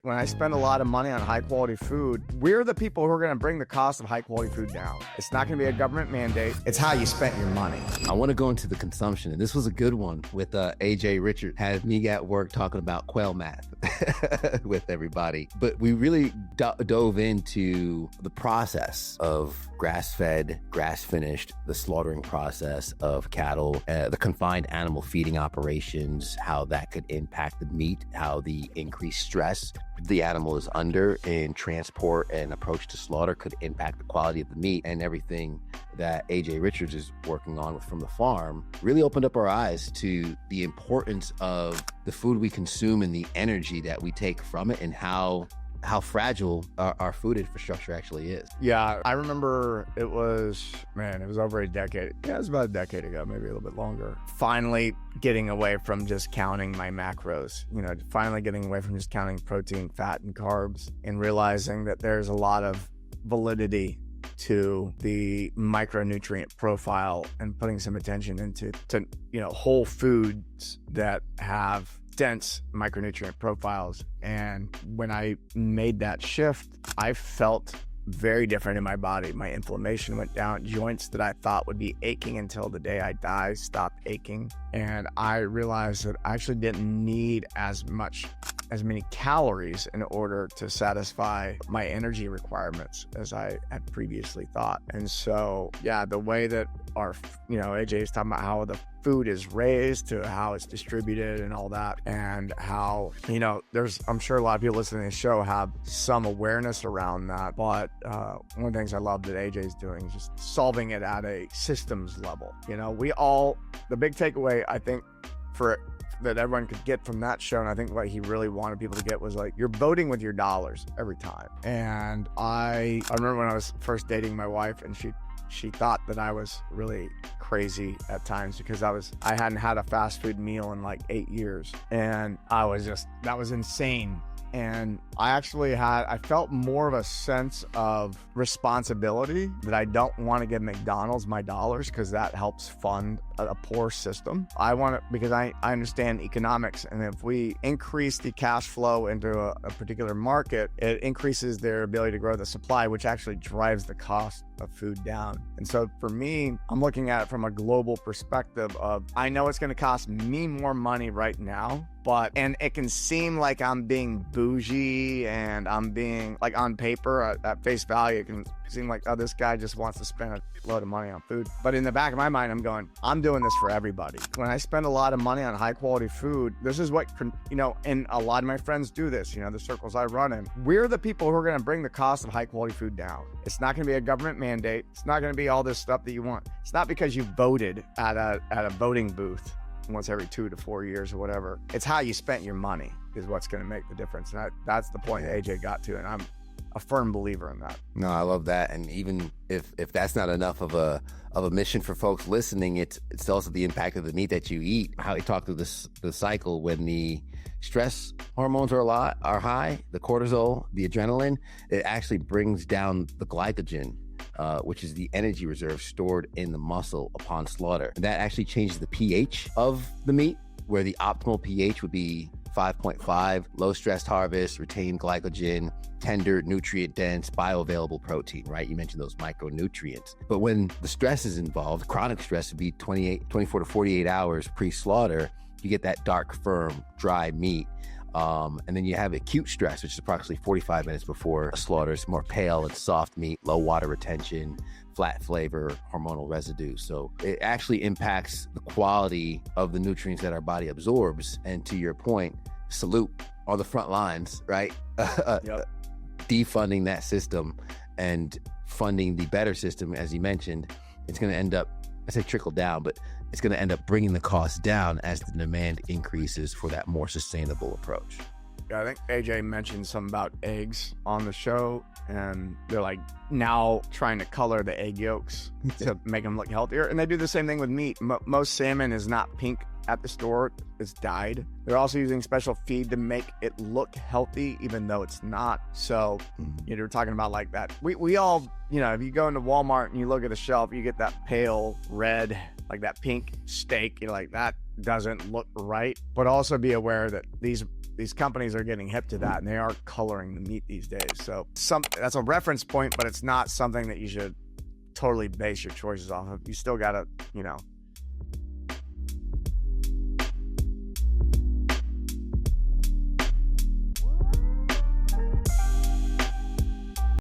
when I spend a lot of money on high quality food, we're the people who are going to bring the cost of high quality food down. It's not going to be a government mandate. It's how you spent your money. I want to go into the consumption, and this was a good one with AJ Richard had me at work talking about quail math with everybody. But we really dove into the process of grass-fed, grass-finished, the slaughtering process of cattle, the confined animal feeding operations, how that could impact the meat, how the increased stress the animal is under in transport and approach to slaughter could impact the quality of the meat, and everything that AJ Richards is working on from the farm really opened up our eyes to the importance of the food we consume and the energy that we take from it, and how fragile our food infrastructure actually is. Yeah, I remember it was over a decade. Yeah, it was about a decade ago, maybe a little bit longer. Finally getting away from just counting my macros, finally getting away from just counting protein, fat, and carbs, and realizing that there's a lot of validity to the micronutrient profile, and putting some attention into whole foods that have dense micronutrient profiles. And when I made that shift, I felt very different in my body. My inflammation went down. Joints that I thought would be aching until the day I die stopped aching. And I realized that I actually didn't need as many calories in order to satisfy my energy requirements as I had previously thought. And so, yeah, the way that AJ is talking about how the food is raised to how it's distributed and all that, and how, I'm sure a lot of people listening to this show have some awareness around that. But one of the things I love that AJ is doing is just solving it at a systems level. The big takeaway, I think, that everyone could get from that show, and I think what he really wanted people to get was you're voting with your dollars every time. And I remember when I was first dating my wife, and she thought that I was really crazy at times because I hadn't had a fast food meal in 8 years, and that was insane. And I felt more of a sense of responsibility that I don't want to give McDonald's my dollars because that helps fund a poor system. I want it because I understand economics, and if we increase the cash flow into a particular market, it increases their ability to grow the supply, which actually drives the cost of food down. And so for me, I'm looking at it from a global perspective of, I know it's going to cost me more money right now, and it can seem like I'm being bougie and I'm being on paper at face value, it can seem like, oh, this guy just wants to spend a load of money on food. But in the back of my mind, I'm going, I'm doing this for everybody. When I spend a lot of money on high quality food, this is what, and a lot of my friends do this, the circles I run in. We're the people who are going to bring the cost of high quality food down. It's not going to be a government mandate. It's not going to be all this stuff that you want. It's not because you voted at a voting booth once every 2 to 4 years or whatever. It's how you spent your money is what's going to make the difference. And that's the point that AJ got to, and I'm a firm believer in that. No, I love that. And even if that's not enough of a mission for folks listening, it's also the impact of the meat that you eat. How he talked through the cycle when the stress hormones are high, the cortisol, the adrenaline, it actually brings down the glycogen, which is the energy reserve stored in the muscle upon slaughter. And that actually changes the pH of the meat, where the optimal pH would be 5.5, low stress harvest, retained glycogen, tender, nutrient dense, bioavailable protein, right? You mentioned those micronutrients. But when the stress is involved, chronic stress would be 24 to 48 hours pre-slaughter, you get that dark, firm, dry meat. And then you have acute stress, which is approximately 45 minutes before a slaughter. It's more pale and soft meat, low water retention, flat flavor, hormonal residue. So it actually impacts the quality of the nutrients that our body absorbs. And to your point, salute on the front lines, right? Yep. Defunding that system and funding the better system, as you mentioned, it's going to end up, I say trickle down, but it's going to end up bringing the cost down as the demand increases for that more sustainable approach. Yeah, I think AJ mentioned something about eggs on the show, and they're now trying to color the egg yolks to make them look healthier. And they do the same thing with meat. Most salmon is not pink at the store is dyed. They're also using special feed to make it look healthy, even though it's not. So, you're talking about like that. We all, if you go into Walmart and you look at the shelf, you get that pale red, like that pink steak. You're like, that doesn't look right. But also be aware that these companies are getting hip to that, and they are coloring the meat these days. So that's a reference point, but it's not something that you should totally base your choices off of. You still gotta,